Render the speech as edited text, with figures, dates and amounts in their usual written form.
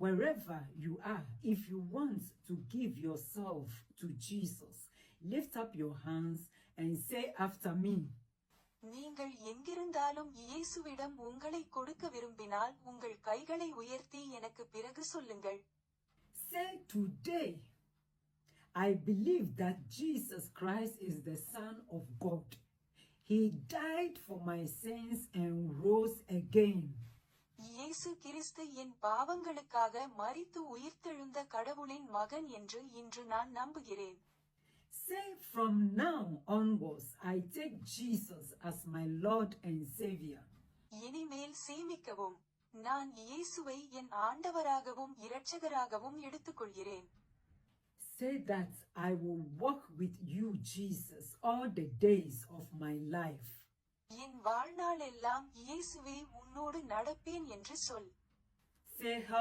Wherever you are, if you want to give yourself to Jesus, lift up your hands and say after me. நீங்கள் எங்கிருந்தாலும் இயேசுவிடம் உங்களை கொடுக்க விரும்பினால் உங்கள் கைகளை உயர்த்தி எனக்கு பிறகு சொல்லுங்கள். Say, today I believe that Jesus Christ is the Son of God. He died for my sins and rose again. இயேசு கிறிஸ்து என் பாவங்களுக்காக மரித்து உயிர்த்தெழுந்த கடவுளின் மகன் என்று இன்று நான் நம்புகிறேன். Say, from now onwards, I take Jesus as my Lord and Savior. இனிமேல் சேமிக்கவும், நான் இயேசுவை என் ஆண்டவராகவும் இரட்சகராகவும் எடுத்துக்கொள்கிறேன். Say that I will walk with you, Jesus, all the days of my life. என் வாழ்நாள் எல்லாம் இயேசுவே உன்னோடு நடப்பேன் என்று சொல். Say,